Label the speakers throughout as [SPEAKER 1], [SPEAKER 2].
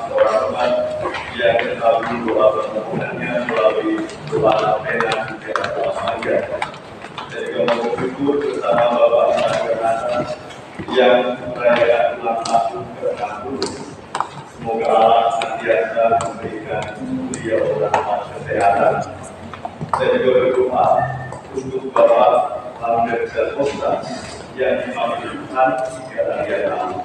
[SPEAKER 1] seorang teman yang selalu doa permohonannya melalui doa pena secara Maria. Saya juga mau bersyukur bersama Bapak Iman Bernasa yang merayakan ulang tahun ke-60. Semoga Allah senantiasa memberikan beliau rahmat kesehatan. Saya juga berdoa untuk Bapak Alhamdulillah Kosta yang dipanggil Tuhan 3 hari yang lalu.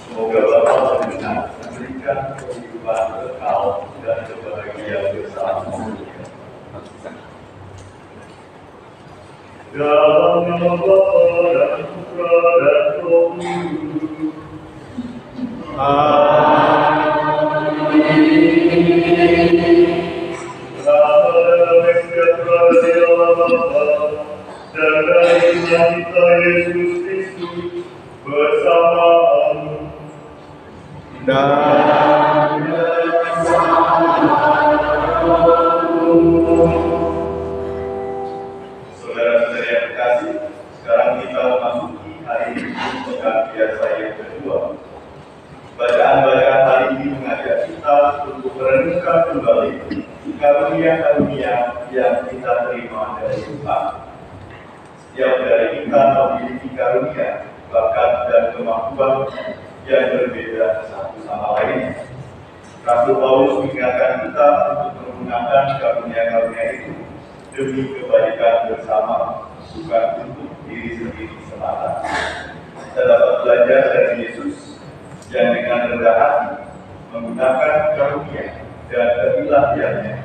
[SPEAKER 1] Semoga Bapak benar memberikan kehidupan kekal dan kebahagiaan bersama. Dalam nama Bapa dan Putra dan Roh Kudus. Amin. Rahmat dan damai sejahtera dari Allah Bapa dan dari Tuhan kita Yesus Kristus bersamamu dan bersamamu. Saudara-saudara yang terkasih, sekarang kita memasuki hari Minggu pekan biasa yang kedua. Bacaan-bacaan hari ini mengajak kita untuk merenungkan kembali karunia-karunia yang kita terima dari Tuhan. Setiap dari kita memiliki karunia, bakat dan kemampuan yang berbeda satu sama lain. Rasul Paulus mengingatkan kita untuk menggunakan karunia-karunia itu demi kebaikan bersama, bukan untuk diri sendiri semata. Kita dapat belajar dari Yesus yang dengan rendah hati menggunakan karunia dan keilahiannya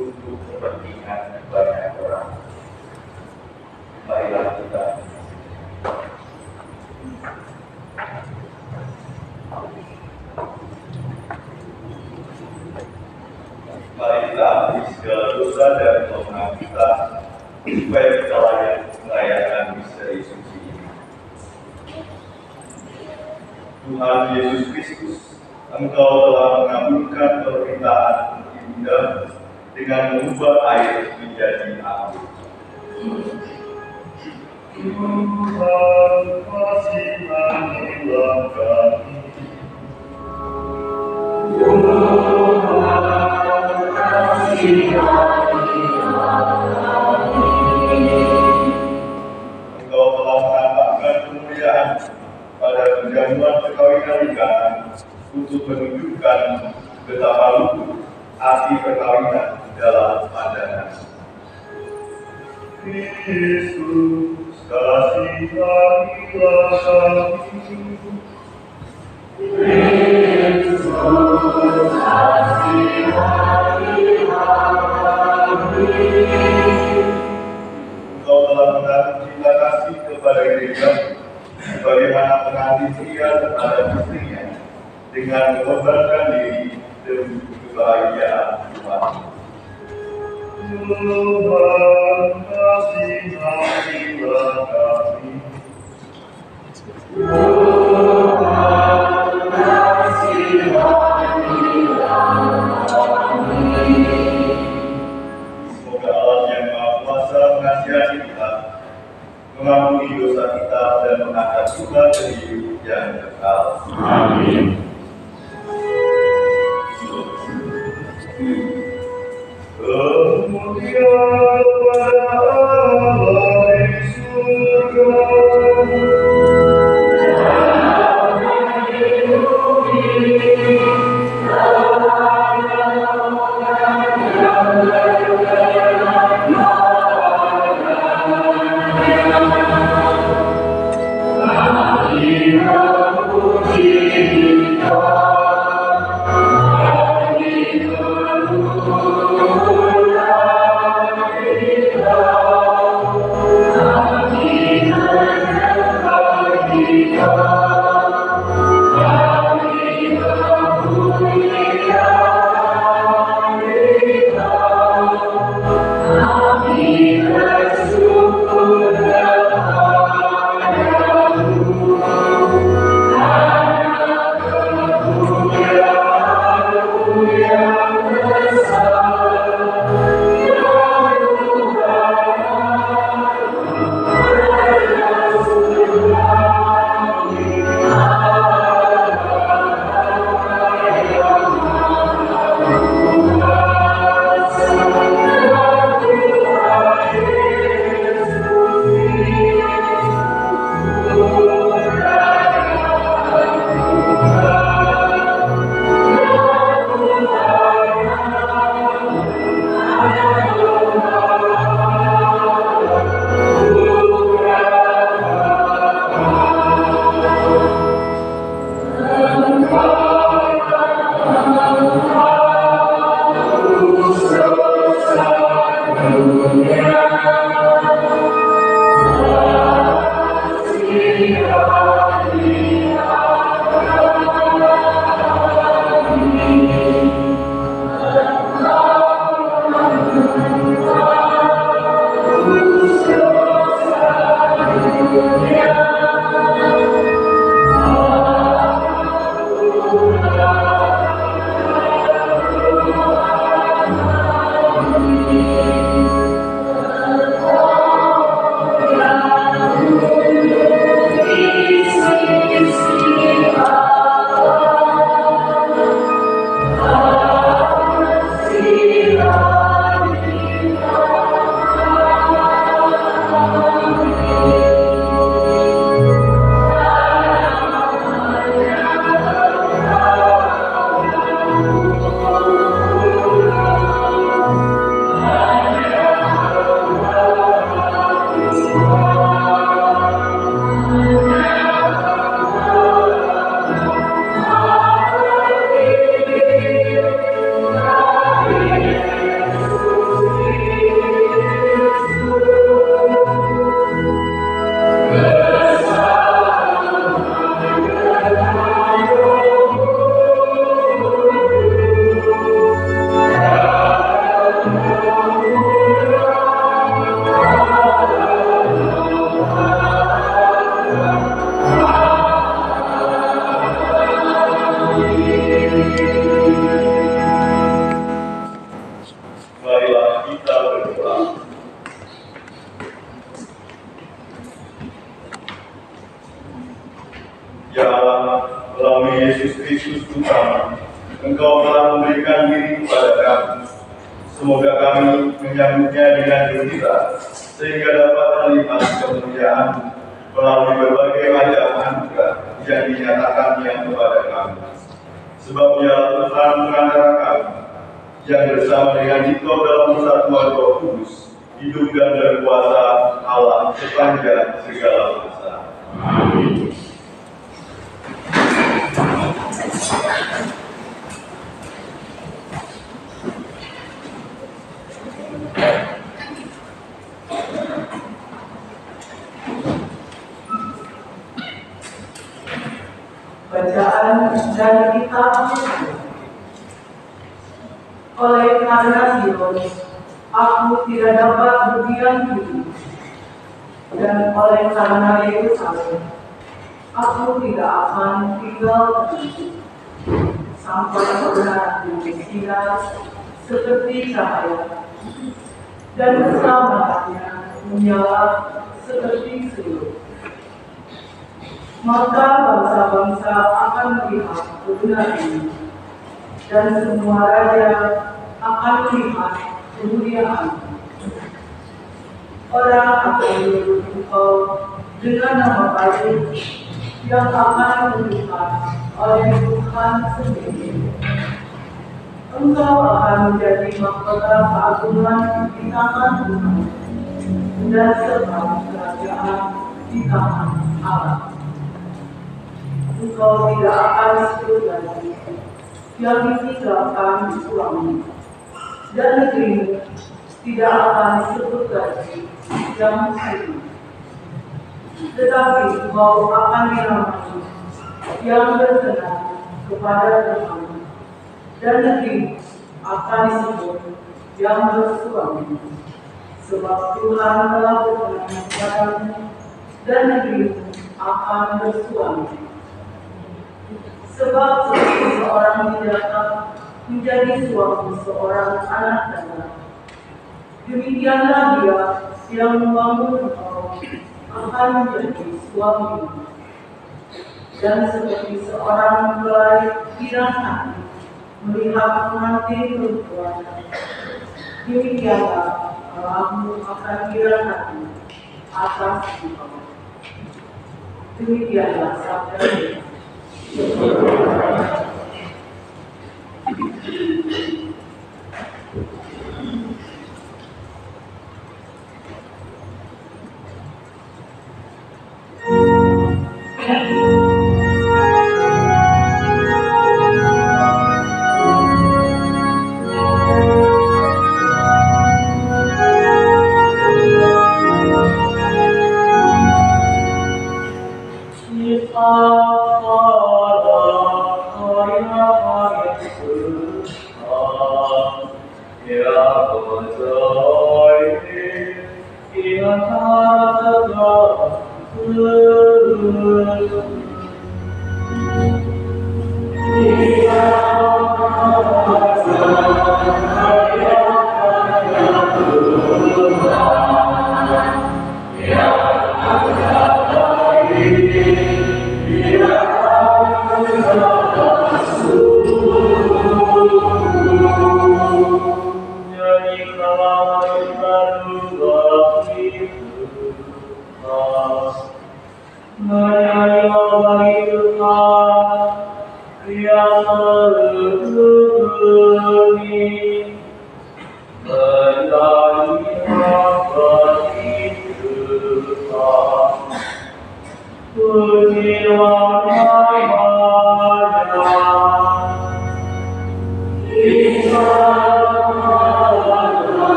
[SPEAKER 1] untuk kepentingan banyak orang. Marilah kita habis segala dosa dan kelemahan kita supaya kita layak merayakan misteri suci ini. Tuhan Yesus Kristus, Engkau telah mengabulkan permintaan Ibunda dengan mengubah air menjadi anggur. Tuhan kasihanilah kami. Engkau telah menampakkan kemuliaan pada perjamuan perkawinan nikah untuk menunjukkan betapa luhur arti perkawinan dalam pandangan. Yesus, kasihanilah kami. Yesus, Engkau telah menaruh cinta kasih kepada gereja, sebagaimana pengantin pria terhadap istrinya, dengan mengorbankan diri demi kebahagiaan Tuhan. Tuhan kasihanilah kami. Tuhan kasihanilah kami. Semoga Allah yang Maha Kuasa mengasihani kita, mengampuni dosa kita dan mengangkat kita ke hidup yang kekal. Amin. Kemuliaan kepada Allah di surga. Engkau telah memberikan diri kepada kami. Semoga kami menyambutnya dengan gembira, sehingga dapat melihat kemuliaan melalui berbagai macam anugerah yang dinyatakannya kepada kami. Sebab Dia Tuhan pengantara kami, yang bersama dengan Dikau dalam persatuan Roh Kudus, hidup dan berkuasa Allah sepanjang segala masa. Amin.
[SPEAKER 2] Bacaan dari kitab oleh karena Sion, aku tidak dapat berdiam diri, dan oleh karena Yerusalem, aku tidak akan tinggal tenang, sampai kebenaranku bersinar seperti cahaya, dan keselamatannya menyala seperti seluruh. Maka bangsa-bangsa akan melihat kebenaran ini, dan semua raja akan melihat kemuliaan. Orang akan menyebut Engkau dengan nama baik yang akan diberikan oleh Tuhan sendiri. Engkau akan menjadi mahkota keagungan di tangan Tuhan, dan sebab kerajaan di tangan Allah. Engkau tidak akan disebut lagi yang ditinggalkan suami, dan negerimu tidak akan disebut lagi yang muslim. Tetapi engkau akan dinamai yang berkenan kepada Tuhan, dan negerimu akan disebut yang bersuami. Sebab Tuhan telah berkenan kepadamu, dan negerimu akan bersuami. Sebab seperti seorang dijaka menjadi suami seorang anak dalam, demikianlah Dia yang membangun engkau akan menjadi suami. Dan seperti seorang mempelai girang hati melihat pengantin perempuan, demikianlah Allahmu akan girang hati atas engkau. Demikianlah sabda Dia.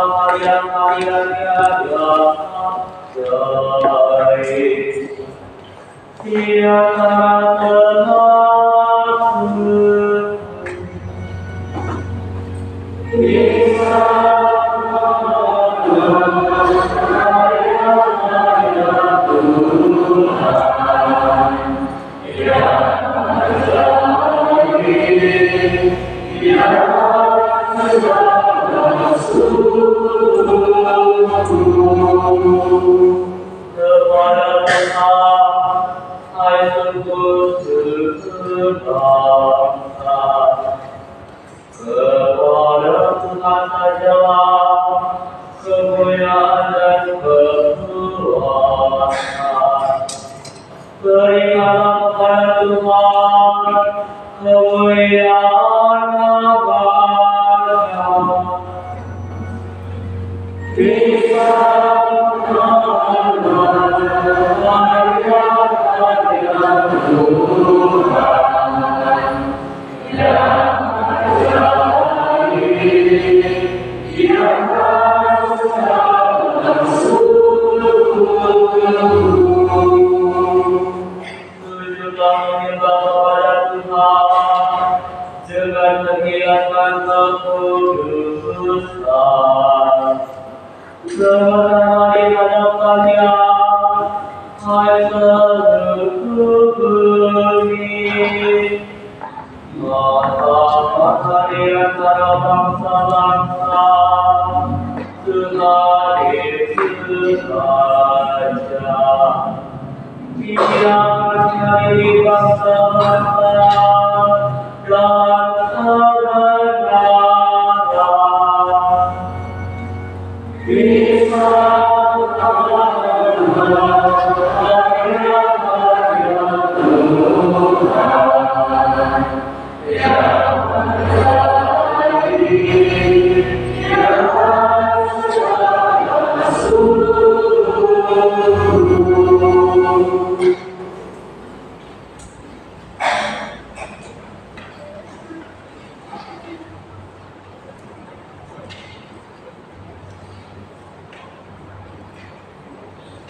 [SPEAKER 3] Karya-karya Dia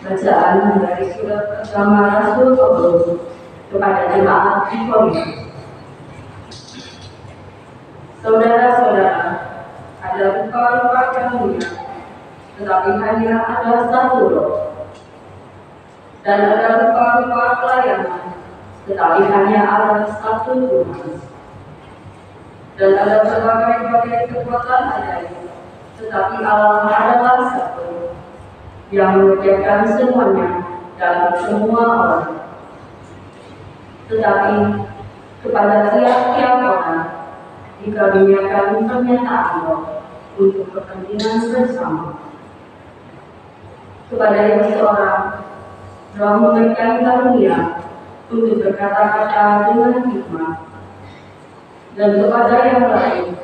[SPEAKER 2] Bacaan dari surat pertama Rasul Paulus kepada jemaat di Korintus. Saudara-saudara, ada rupa-rupa yang mulia, tetapi hanya ada satu roh. Dan ada rupa-rupa pelayanan, tetapi hanya ada satu Tuhan. Dan ada berbagai-bagai kekuatan ajaib, tetapi Allah adalah satu, yang mengerjakan semuanya dalam semua orang. Tetapi kepada tiap-tiap orang dikaruniakan pernyataan roh untuk kepentingan bersama. Kepada yang seorang, roh memberikan karunia untuk berkata-kata dengan hikmat, dan kepada yang lain,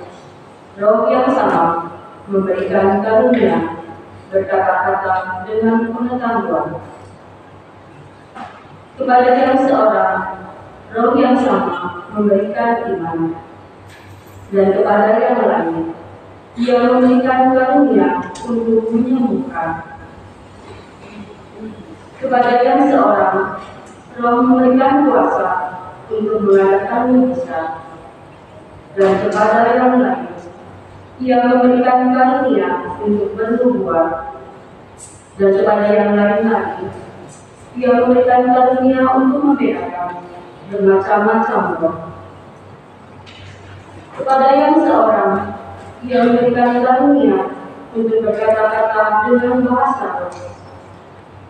[SPEAKER 2] roh yang sama memberikan karunia berkata-kata dengan pengetahuan. Kepada yang seorang, roh yang sama memberikan iman, dan kepada yang lain, ia memberikan karunia untuk menyembuhkan. Kepada yang seorang, roh memberikan kuasa untuk mengadakan mujizat, dan kepada yang lain, ia memberikan karunia untuk bernubuat, dan kepada yang lain lagi, ia memberikan karunia untuk membedakan bermacam-macam roh. Kepada yang seorang, ia memberikan karunia untuk berkata-kata dengan bahasa roh,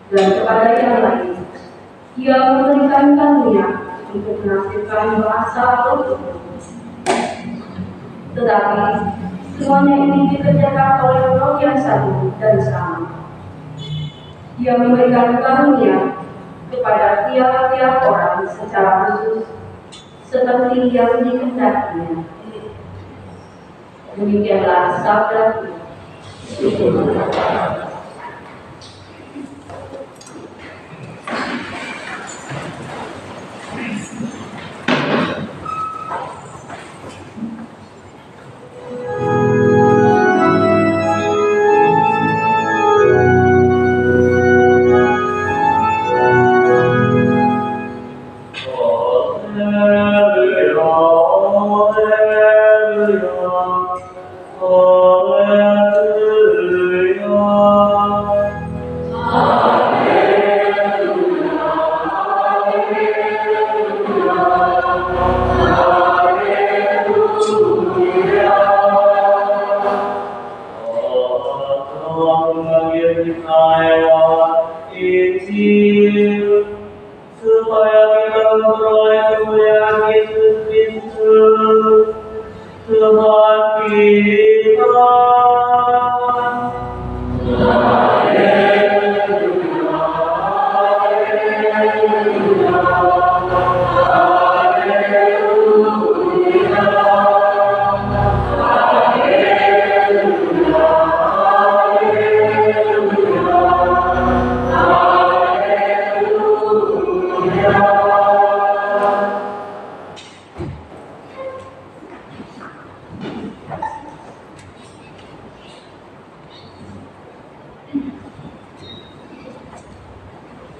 [SPEAKER 2] dan kepada yang lain, ia memberikan karunia untuk menafsirkan bahasa roh. Tetapi semuanya ini dikerjakan oleh roh yang satu dan sama. Ia memberikan karunia kepada tiap-tiap orang secara khusus seperti yang dikehendakinya. Demikianlah sabda Tuhan.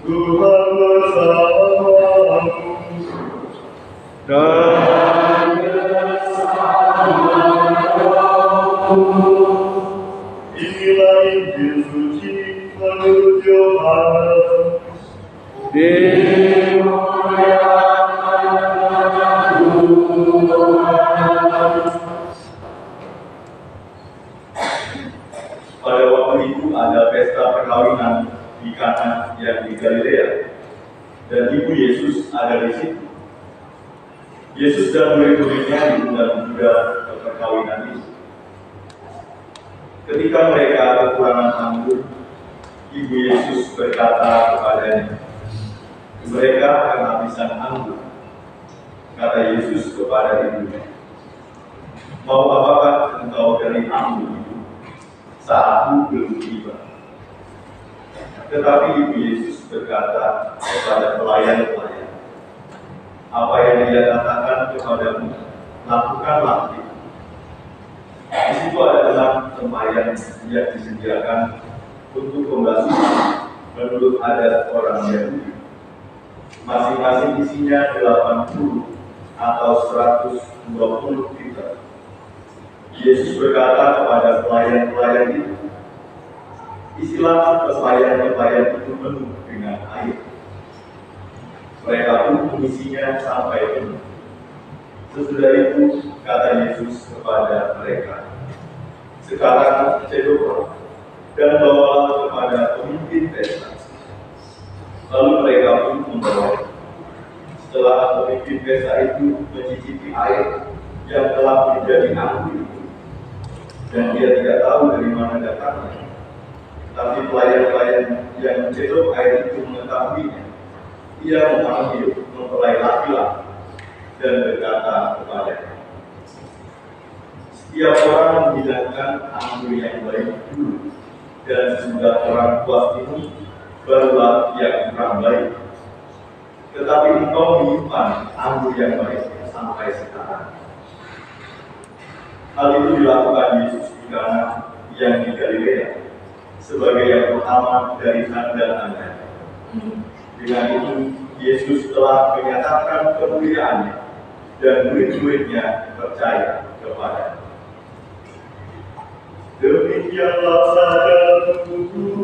[SPEAKER 1] Tuhan bersamamu dan inilah Injil suci menurut Yohanes. Pada waktu itu ada pesta perkawinan di Kana yang di Galilea, dan ibu Yesus ada di situ. Yesus dan murid-muridnya diundang juga ke perkawinan itu. Ketika mereka kekurangan anggur, ibu Yesus berkata kepadanya, "Mereka kehabisan anggur." Kata Yesus kepada ibunya, "Mau apakah engkau dari anggur itu? Saatku belum tiba." Tetapi ibu Yesus berkata kepada pelayan-pelayan, "Apa yang dia katakan kepadamu, lakukanlah itu." Di situ ada 6 tempayan yang disediakan untuk pembasuhan menurut adat orang Yahudi. Masing-masing isinya 80 atau 120 liter. Yesus berkata kepada pelayan-pelayan itu, "Isilah tempayan-tempayan itu penuh dengan air." Mereka pun mengisinya sampai penuh. Sesudah itu kata Yesus kepada mereka, "Sekarang cedoklah dan bawalah kepada pemimpin pesta." Lalu mereka pun membawa. Setelah pemimpin pesta itu mencicipi air yang telah menjadi anggur itu, dan dia tidak tahu dari mana datangnya, tapi pelayan-pelayan yang mencedok air itu mengetahuinya, ia memanggil mempelai laki-laki dan berkata kepadanya, "Setiap orang menghilangkan anggur yang baik dulu, dan sesudah orang puas ini, barulah yang kurang baik. Tetapi engkau menyimpan anggur yang baik sampai sekarang." Hal itu dilakukan Yesus di Kana yang di Galilea sebagai yang pertama dari tanda-tanda. Dengan itu Yesus telah menyatakan kemuliaannya, dan murid-muridnya percaya kepada-Nya. Demikianlah sabda Tuhan.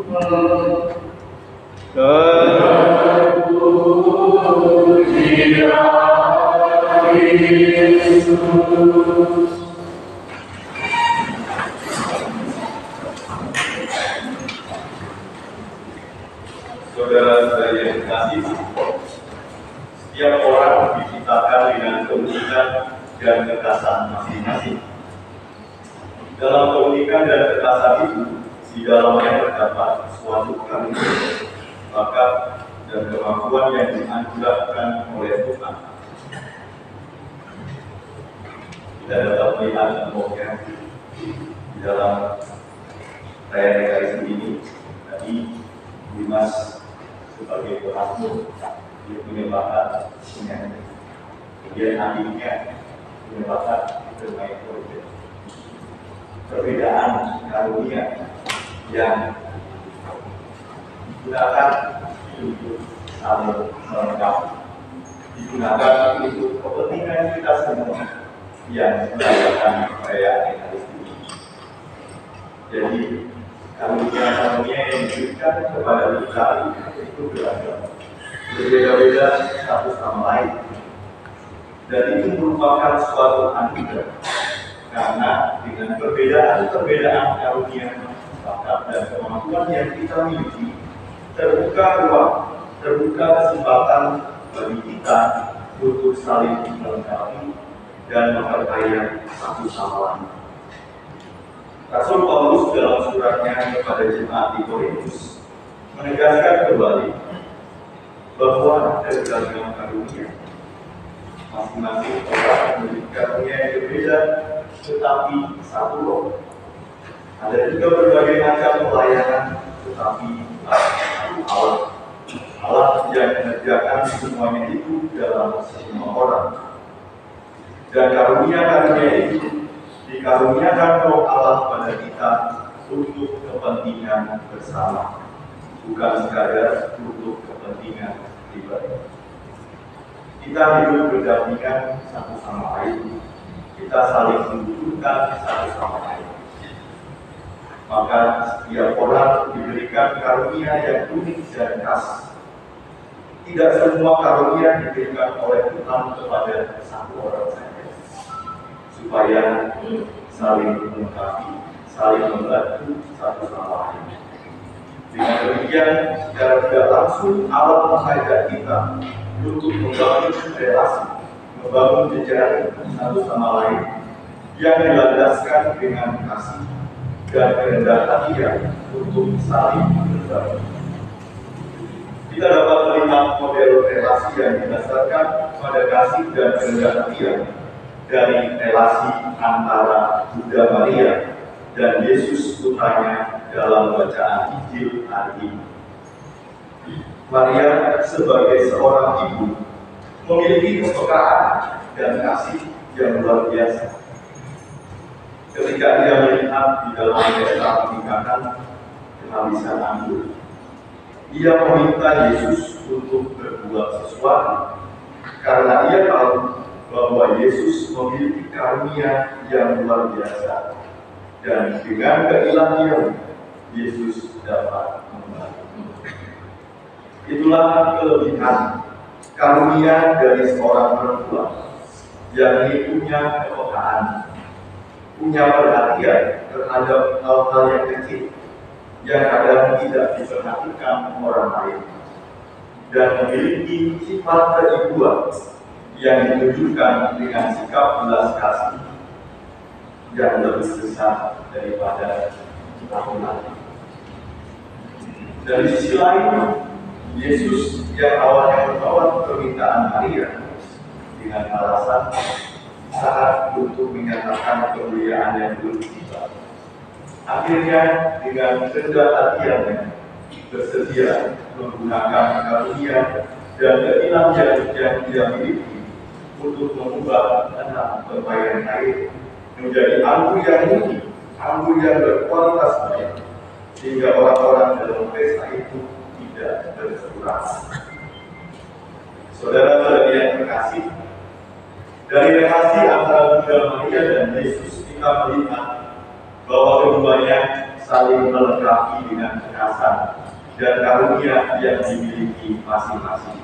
[SPEAKER 1] Saudara-saudara yang dikasihi, setiap orang diciptakan dengan keunikan dan kekhasan masing-masing. Dalam keunikan dan kekhasan itu, di dalamnya terdapat suatu karunia, bakat, dan kemampuan yang dianugerahkan oleh Tuhan. Kita dapat melihat semuanya di dalam perayaan Ekaristi ini. Tadi Dimas sebagai pelaku, dia punya bakat menyanyi. Kemudian adiknya punya bakat bermain keyboard. Perbedaan karunia yang digunakan untuk saling melengkapi, digunakan untuk kepentingan kita semua yang merayakan perayaan Ekaristi ini. Jadi karunia yang diberikan kepada kita itu beragam, berbeda-beda satu sama lain, dan itu merupakan suatu anugerah, karena dengan perbedaan karunia, bakat, dan kemampuan yang kita miliki, terbuka ruang, terbuka kesempatan bagi kita untuk saling melengkapi dan memperkaya satu sama lain. Rasul Paulus dalam suratnya kepada jemaat di Korintus menegaskan kembali bahwa ada beragam karunia. Masing-masing orang memiliki karunia yang berbeda, tetapi satu roh. Ada juga berbagai macam pelayanan, tetapi satu Allah. Allah yang mengerjakan semuanya itu dalam semua orang. Dan karunia-karunia itu dikaruniakan Roh Allah pada kita untuk kepentingan bersama. bukan sekadar untuk kepentingan pribadi. Kita hidup berdampingan satu sama lain, kita saling membutuhkan satu sama lain. Maka setiap orang diberikan karunia yang unik dan khas. Tidak semua karunia diberikan oleh Tuhan kepada satu orang saja, supaya saling melengkapi, saling membantu satu sama lain. Dengan demikian, secara tidak langsung Allah mengajak kita untuk membangun relasi, membangun jejaring satu sama lain yang dilandaskan dengan kasih dan kerendahan hati untuk saling berbagi. Kita dapat melihat model relasi yang didasarkan pada kasih dan kerendahan hati dari relasi antara Bunda Maria dan Yesus putranya dalam bacaan Injil hari ini. Maria sebagai seorang ibu memiliki kepekaan dan kasih yang luar biasa. Ketika dia melihat di dalam pesta pernikahan kehabisan anggur, ia meminta Yesus untuk berbuat sesuatu karena ia tahu bahwa Yesus memiliki karunia yang luar biasa dan dengan keilahian Yesus dapat membantu. Itulah kelebihan karunia dari seorang perempuan yang punya kepekaan, punya perhatian terhadap hal-hal yang kecil yang kadang tidak diperhatikan orang lain, dan memiliki sifat keibuan yang ditunjukkan dengan sikap belas kasih yang lebih besar daripada tahun lalu. Dari sisi lain, Yesus yang awalnya menolak permintaan Maria dengan alasan saat untuk menyatakan kemuliaan yang belum tiba, akhirnya dengan rendah hatinya bersedia menggunakan karunia dan keilahian yang dia miliki untuk mengubah tanah tempayan air menjadi anggur yang murni, anggur yang berkualitas baik, sehingga orang-orang dalam pesta itu tidak berkekurangan. Saudara-saudari yang terkasih, dari relasi antara Bunda Maria dan Yesus kita melihat bahwa keduanya saling melengkapi dengan kekhasan dan karunia yang dimiliki masing-masing.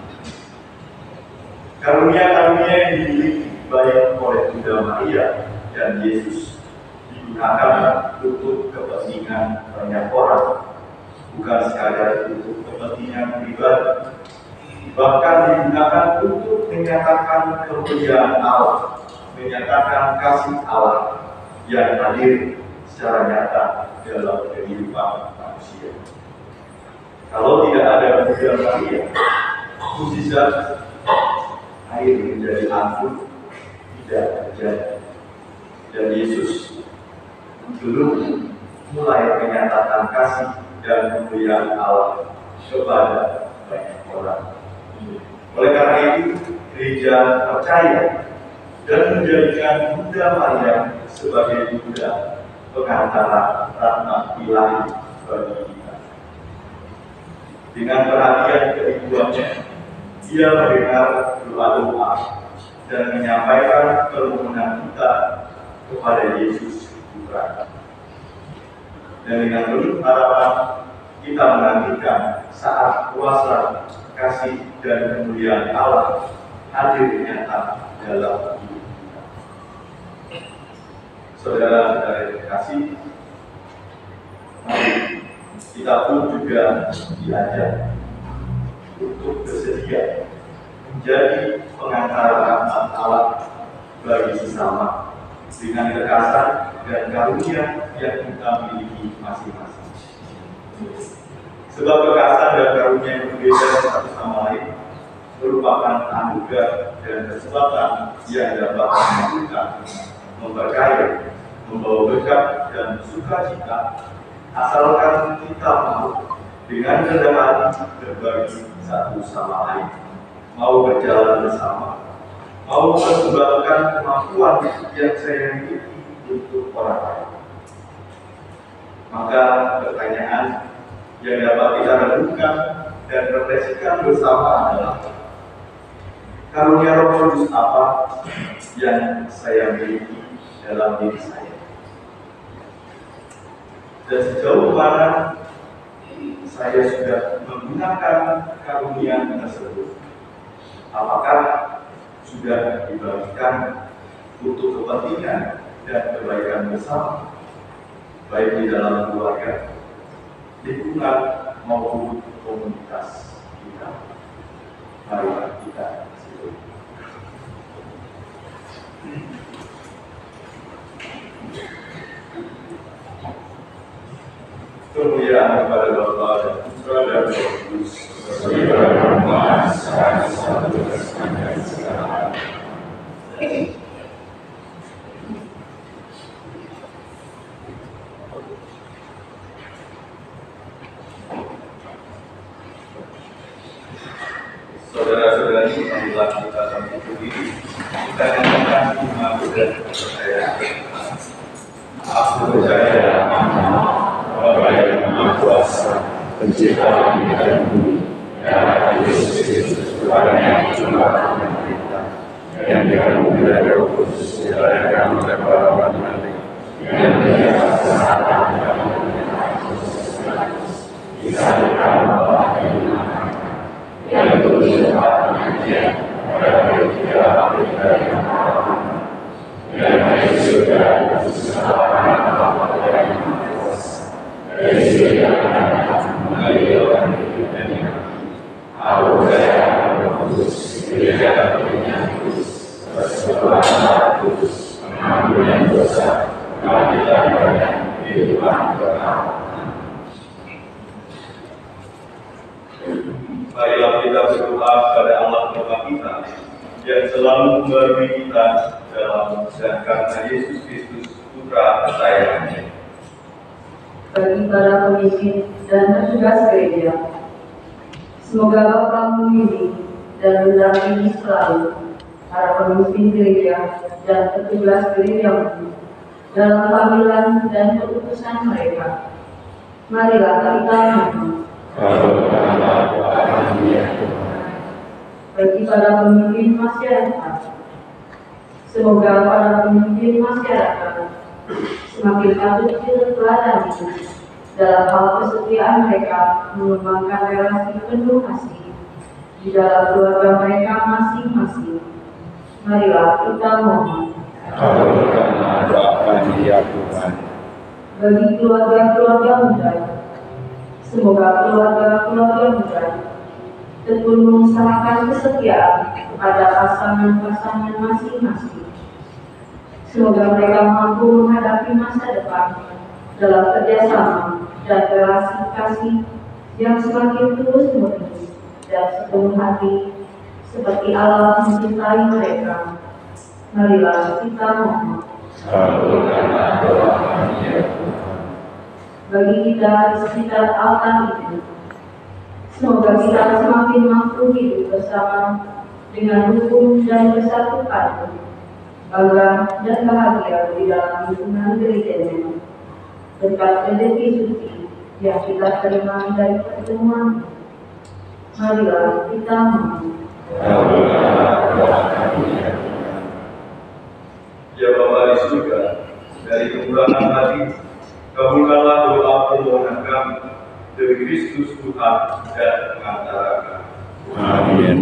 [SPEAKER 1] Karunia-karunia yang dimiliki baik oleh Bunda Maria dan Yesus digunakan untuk kepentingan banyak orang, bukan sekadar untuk kepentingan pribadi, bahkan digunakan untuk menyatakan kemuliaan Allah, menyatakan kasih Allah yang hadir secara nyata dalam kehidupan manusia. Kalau tidak ada Bunda Maria, mukjizat air menjadi anggur tidak terjadi. Dan Yesus belum mulai menyatakan kasih dan kemuliaan Allah kepada banyak orang. Oleh karena itu, gereja percaya dan menjadikan Bunda Maria sebagai Bunda pengantara rahmat ilahi bagi kita. Dengan perhatian keibuannya, dia mendengar doa-doa dan menyampaikan permohonan kita kepada Yesus Putra. Dan dengan penuh harapan kita menantikan saat kuasa kasih dan kemuliaan Allah hadir nyata dalam hidup kita. Saudara-saudara yang terkasih, mari kita pun juga diajak untuk bersedia menjadi pengantara rahmat Allah bagi sesama dengan kekhasan dan karunia yang kita miliki masing-masing. Sebab kekhasan dan karunia yang berbeda satu sama lain merupakan anugerah dan kesempatan yang dapat memampukan, memperkaya, membawa berkat dan sukacita, asalkan kita mau dengan rendah hati berbagi satu sama lain, mau berjalan bersama, mau memperkembangkan kemampuan yang saya miliki untuk orang lain. Maka pertanyaan yang dapat kita renungkan dan refleksikan bersama adalah karunia Roh Kudus apa yang saya miliki dalam diri saya, dan sejauh mana saya sudah menggunakan karunia tersebut. Apakah sudah dibagikan untuk kepentingan dan kebaikan bersama, baik di dalam keluarga, lingkungan maupun komunitas kita? Mari kita silakan. Kemuliaan kepada Bapa dan Putra dan Roh Kudus, saudara-saudari, marilah kita sambut diri, kita nyanyikan iman dan kepercayaan. Aku percaya Bapa yang Maha Kuasa, Pencipta langit dan bumi, dan Yesus Kristus, Tuhan yang cuma kita, yang dikandung dari Roh Kudus, dilahirkan oleh para nabi, yang dilaksanakan dalam disalibkan Allah yang bersifat manusia, pada ketiga hari dari yang dari surga bersama Bapa yang dari surga mengalirkan hidupnya. Aku percaya Roh Kudus, Gereja yang kudus, persekutuan kudus, pengampunan dosa, keadilan dan kehidupan kekal. Marilah kita berdoa kepada Allah Bapa kita yang selalu memberkati kita dalam dan karena Yesus Kristus Putra kesayangannya.
[SPEAKER 2] Bagi para pemimpin dan petugas gereja, semoga Bapa membimbing dan mendampingi selalu para pemimpin gereja dan petugas gereja dalam panggilan dan keputusan mereka. Marilah kita mohon. Bagi para pemimpin masyarakat, semoga para pemimpin masyarakat semakin patut diteladani dalam hal kesetiaan mereka mengembangkan relasi penuh kasih di dalam keluarga mereka masing-masing. Marilah kita mohon.
[SPEAKER 3] Kabulkanlah doa kami ya Tuhan.
[SPEAKER 2] Bagi keluarga-keluarga muda, semoga keluarga-keluarga muda tekun mengusahakan kesetiaan kepada pasangan-pasangan masing-masing. Semoga mereka mampu menghadapi masa depan dalam kerjasama dan relasi kasih yang semakin tulus murni dan sepenuh hati, seperti Allah mencintai mereka. Marilah kita mohon.
[SPEAKER 3] Kabulkanlah doa kami ya Tuhan.
[SPEAKER 2] Bagi kita di sekitar altar itu, semoga kita semakin mampu hidup bersama dengan rukun dan bersatu padu, bangga dan bahagia di dalam lingkungan gerejanya, berkat rezeki suci yang kita terima dari pertemuan. Marilah kita mohon.
[SPEAKER 3] Kabulkanlah doa kami ya Tuhan.
[SPEAKER 1] Ya Bapa di surga, dari kemurahan hati, kabulkanlah doa permohonan kami demi Kristus Tuhan dan pengantara kami.
[SPEAKER 3] Amin.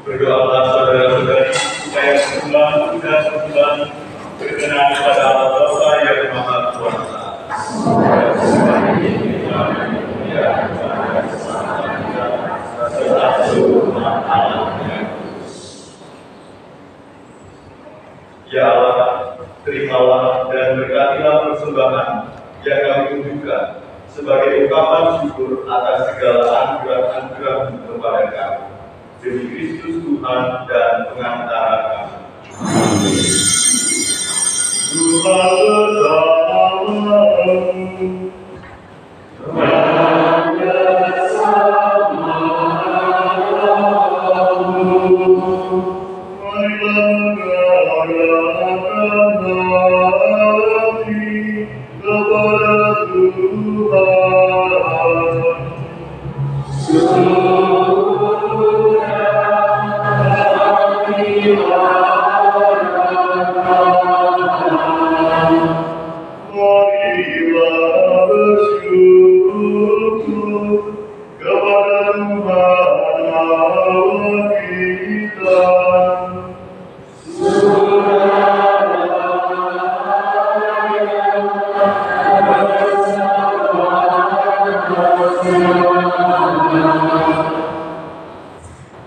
[SPEAKER 1] Berdoalah saudara-saudari supaya persembahan dan persembahan berkenan kepada Allah Bapa yang Maha Kuasa. Ya Allah, terimalah dan berkatilah persembahan yang kami tunjukkan sebagai ungkapan syukur atas segala anugerah-anugerah-Mu kepada kami. Demi Kristus Tuhan dan pengantara kami. Amin. Tuhan bersamamu.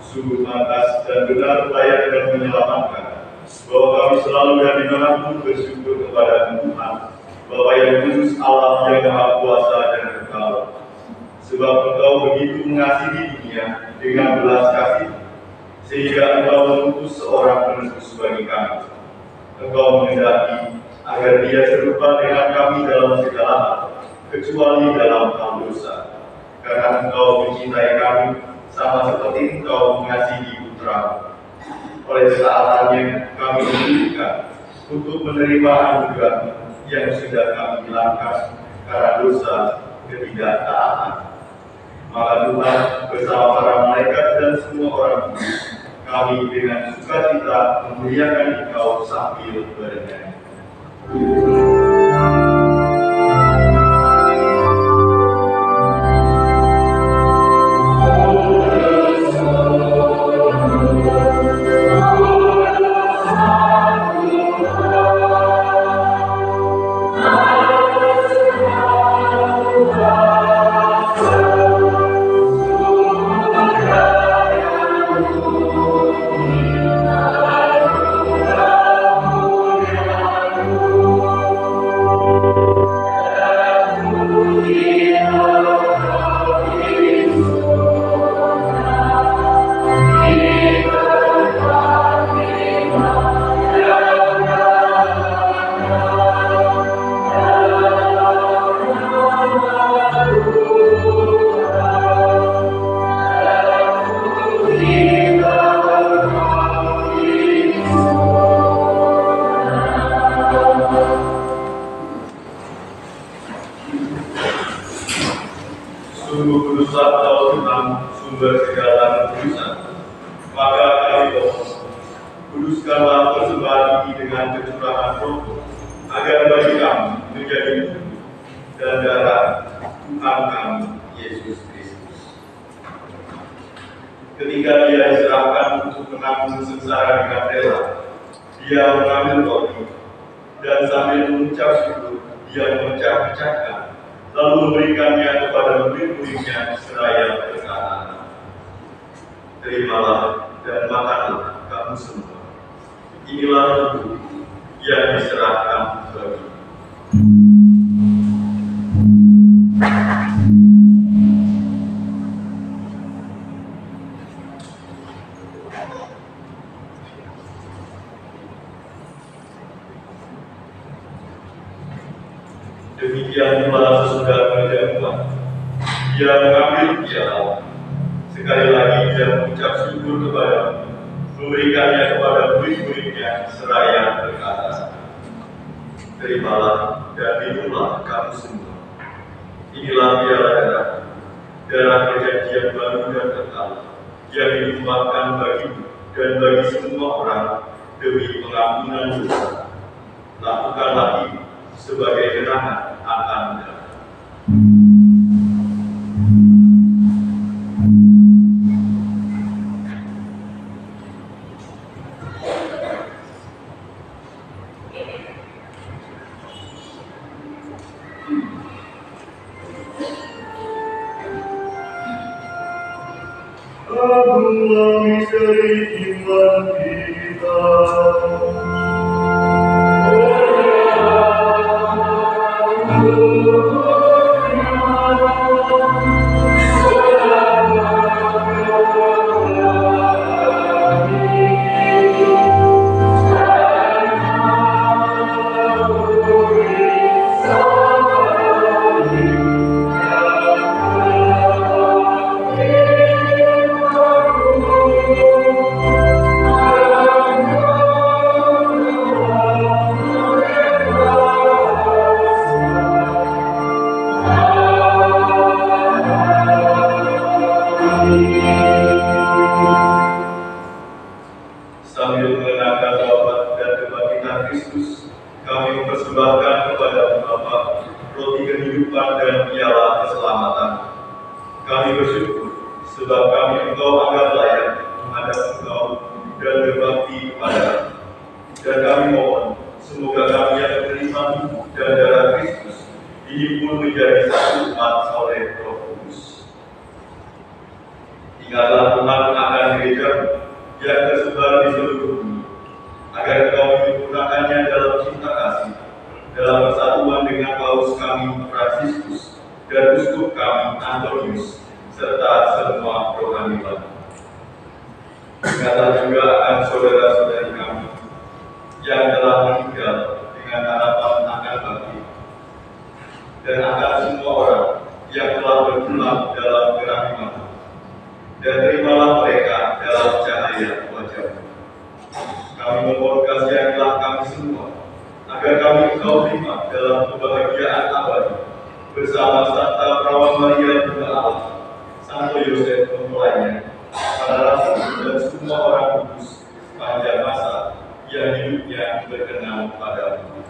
[SPEAKER 1] Sungguh pantas dan benar layak dan menyelamatkan bahwa kami selalu dan dimanapun bersyukur kepada Tuhan, Bapa yang kudus, Allah yang Maha Kuasa dan Kekal. Sebab Engkau begitu mengasihi dunia dengan belas kasih, sehingga Engkau mengutus seorang penebus bagi kami. Engkau menghendaki agar Dia serupa dengan kami dalam segala hal, kecuali dalam hal dosa. Karena Engkau mencintai kami sama seperti Engkau mengasihi Putra. Oleh ketaatannya kami diberikan untuk menerima anugerah yang sudah kami hilangkan karena dosa ketidaktaatan. Maka Tuhan bersama para malaikat dan semua orang kudus, kami dengan sukacita memuliakan Engkau sambil bernyanyi. Sungguh kuduslah Engkau Tuhan, sumber segala kekudusan. Maka kami mohon, kuduskanlah persembahan ini dengan kecurahan Roh, agar bagi kami menjadi tubuh dan darah Tuhan kami Yesus Kristus. Ketika Dia diserahkan untuk menanggung sengsara dengan rela, Dia mengambil roti dan sambil mengucap syukur, Dia memecah-mecahkan, lalu memberikannya kepada murid-muridnya seraya berkata, "Terimalah dan makanlah kamu semua. Inilah tubuh yang diserahkan bagi." Demikian pula sesudah perjamuan, Dia mengambil piala. Sekali lagi Dia mengucap syukur kepada, memberikannya kepada murid-muridnya seraya berkata, "Terimalah dan minumlah kamu semua. Inilah piala darah perjanjian baru dan kekal, yang ditumpahkan bagimu dan bagi semua orang demi pengampunan dosa. Lakukanlah ini sebagai kenangan akan darah.
[SPEAKER 4] Agunglah misteri iman kita.
[SPEAKER 1] Sambil mengenangkan wafat dan kebangkitan Kristus, kami mempersembahkan kepada Bapa roti kehidupan dan piala keselamatan. Kami bersyukur sebab kami Engkau anggap layak menghadap Engkau dan berbakti kepada. Dan kami mohon semoga kami yang menerima tubuh dan darah Kristus dihimpun menjadi satu umat oleh Roh Kudus. Ingatlah Tuhan akan gereja yang tersebar di seluruh bumi, agar Engkau menyempurnakannya dalam cinta kasih, dalam persatuan dengan Paus kami Fransiskus dan Uskup kami Antonius, serta semua rohani lain. Ingatlah juga akan saudara-saudari kami yang telah meninggal dengan harapan akan bangkit, dan akan semua orang yang telah berpulang dalam kerahiman. Dan terimalah mereka dalam cahaya wajah-Mu. Kami memohon kasianilah kami semua, agar kami Engkau terima dalam kebahagiaan abadi bersama Santa Perawan Maria Bunda Allah, Santo Yosef Mempelainya, para rasul dan semua orang kudus sepanjang masa yang hidupnya berkenan padamu.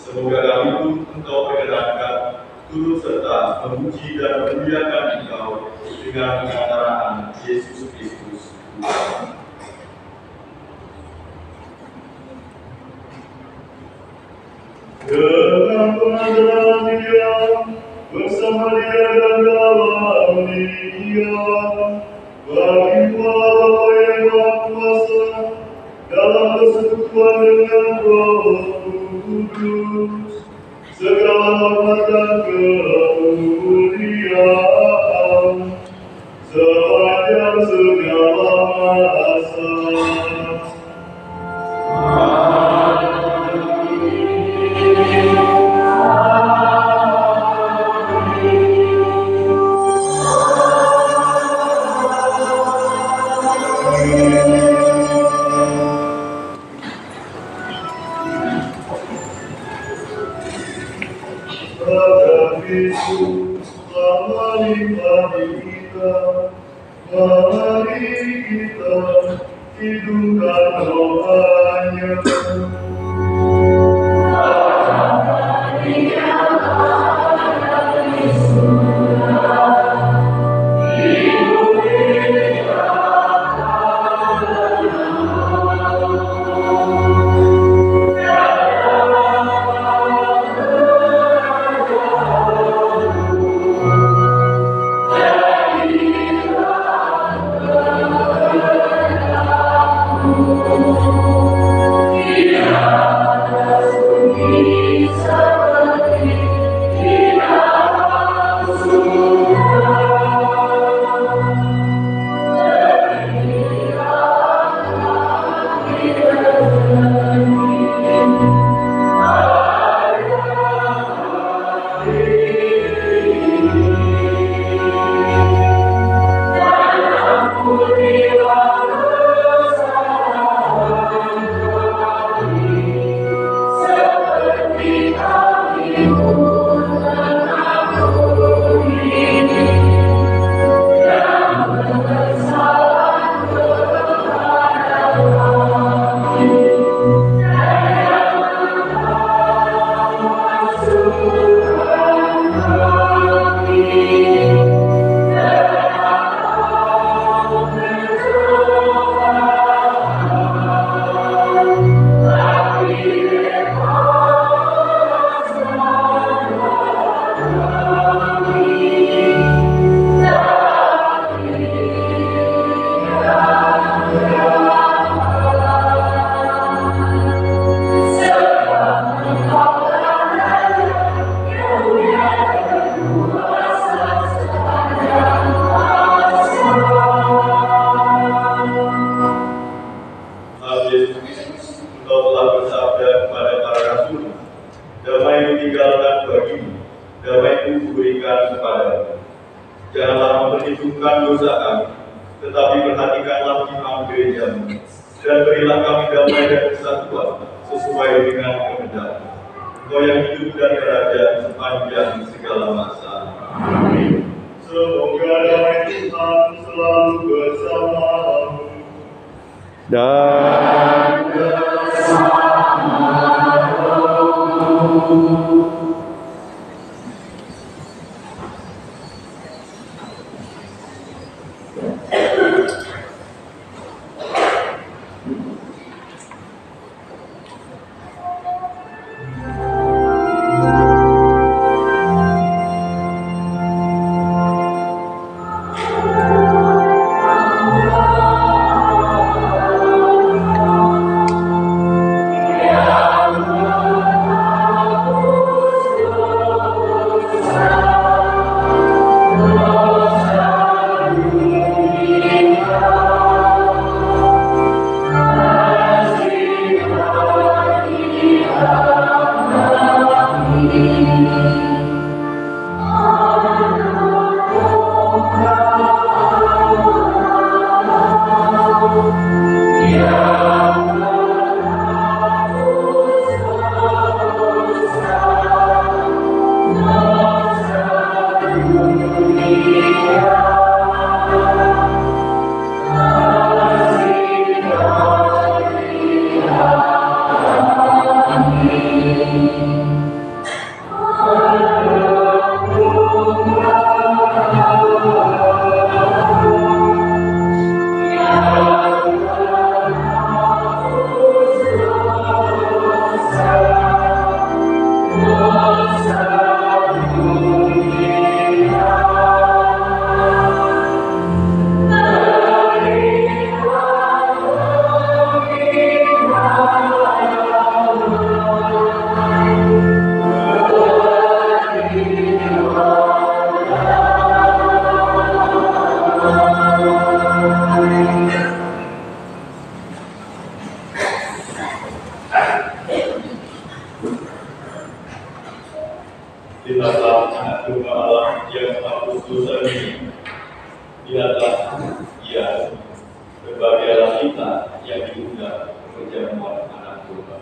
[SPEAKER 1] Semoga kami pun Engkau perkenankan turut serta memuji dan memuliakan Engkau dengan pengantaraan Yesus Kristus.
[SPEAKER 4] Dengan pengantaran Dia, bersama Dia dan dalam Dia, bagilah Bapa yang Maha Kuasa, dalam persekutuan dengan Roh Kudus, segala hormat dan kemuliaan sepanjang segala masa. Mari kita hidupkan doanya.
[SPEAKER 3] Yeah.
[SPEAKER 1] berikan kepadamu. Janganlah memperhitungkan dosa kami, tetapi perhatikanlah imam gerejamu, dan berilah kami damai dan kesatuan sesuai dengan kehendak-Mu. Engkau yang hidup dan kerajaan sepanjang segala masa. Amin.
[SPEAKER 4] Semoga damai Tuhan selalu bersamamu.
[SPEAKER 3] Dan
[SPEAKER 1] lihatlah anak domba Allah yang menghapus dosa dunia. Lihatlah ia, berbahagialah kita yang diundang perjamuan anak domba.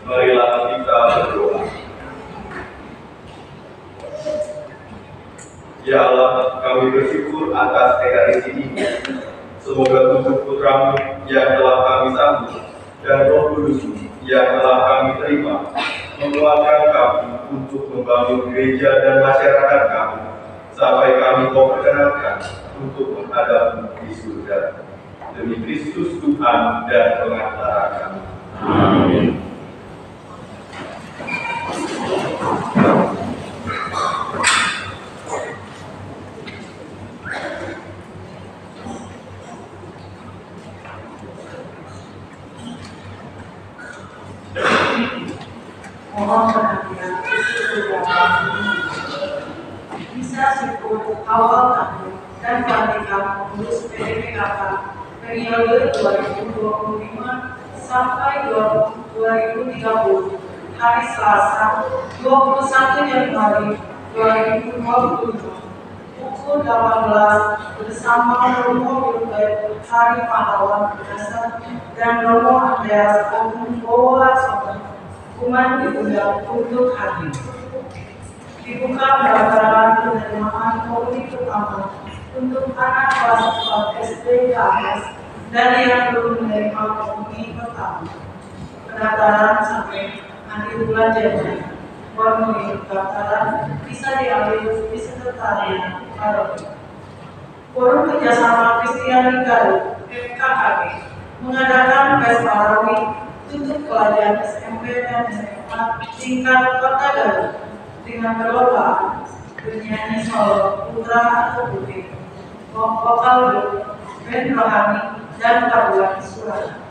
[SPEAKER 1] Marilah kita berdoa. Ya Allah, kami bersyukur atas TKRI ini. Semoga tubuh putramu yang telah kami sambut dan Roh Kudus yang telah kami terima menguatkan kami untuk membangun gereja dan masyarakat kami sampai kami kau perkenankan untuk menghadap di surga. Demi Kristus Tuhan dan pengantara kami.
[SPEAKER 3] Amin.
[SPEAKER 5] Mohon perhatian bisa situ awal tahun dan pelantikan pengurus PDPKK periode 2025 sampai 2030 hari Selasa 21 Januari 2025 pukul 18 bersama Romo Wilbert Hari Pahlawan Berdasar dan Romo Andreas Agung Bowolarsono umat diundang untuk hadir. Dibuka pendaftaran penerimaan komuni pertama untuk anak kelas 4 SD ke atas dan yang belum menerima komuni pertama. Pendaftaran sampai akhir bulan Januari. Formulir pendaftaran bisa diambil di sekretariat paroki. Forum Kerjasama Kristiani Garut (FKKG) mengadakan pesta Rawi untuk pelajar SMP dan SMA tingkat Kota Garut dengan perlombaan bernyanyi solo, putra atau putri, vokal grup, band rohani, dan paduan suara.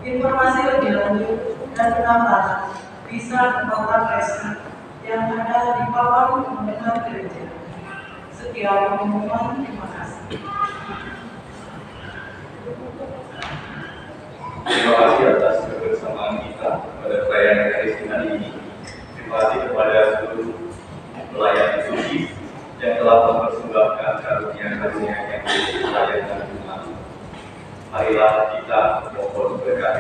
[SPEAKER 5] Informasi lebih lanjut dan pendaftaran bisa ke kontak resi yang ada di papan pengumuman gereja. Sekian pengumuman, terima kasih.
[SPEAKER 1] Terima kasih atas kebersamaan kita pada perayaan Ekaristi hari ini. Terima kasih kepada seluruh pelayan suci yang telah mempersembahkan karunia-karunia yang dilayankan umat. Marilah kita mohon berkat.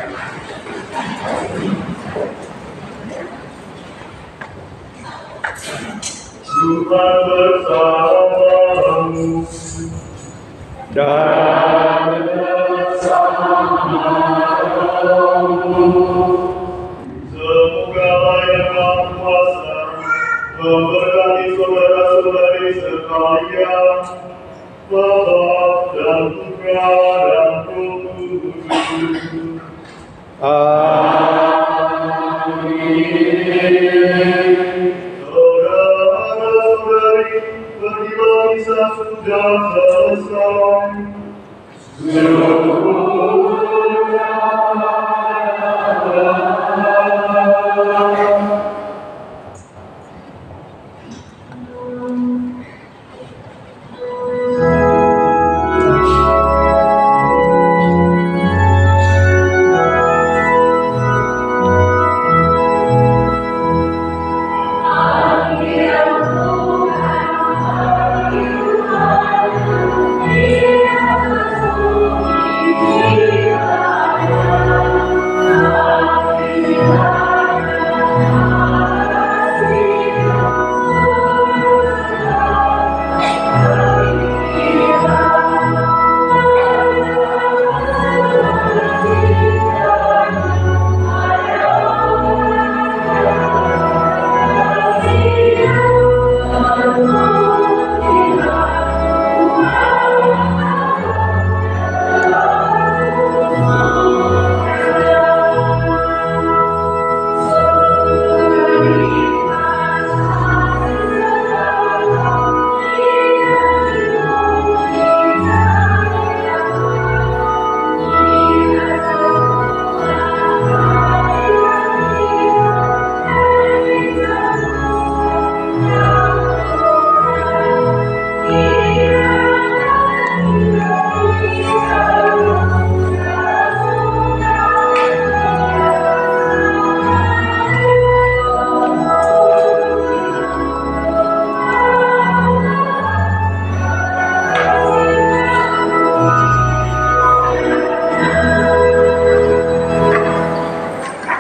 [SPEAKER 4] Tuhan bersamamu
[SPEAKER 3] Dan
[SPEAKER 4] semoga yang Maha Kuasa memberkati saudara-saudari sekalian, Bapa dan Putra dan Roh Kudus. Saudara-saudari, peribadi sudah selesai.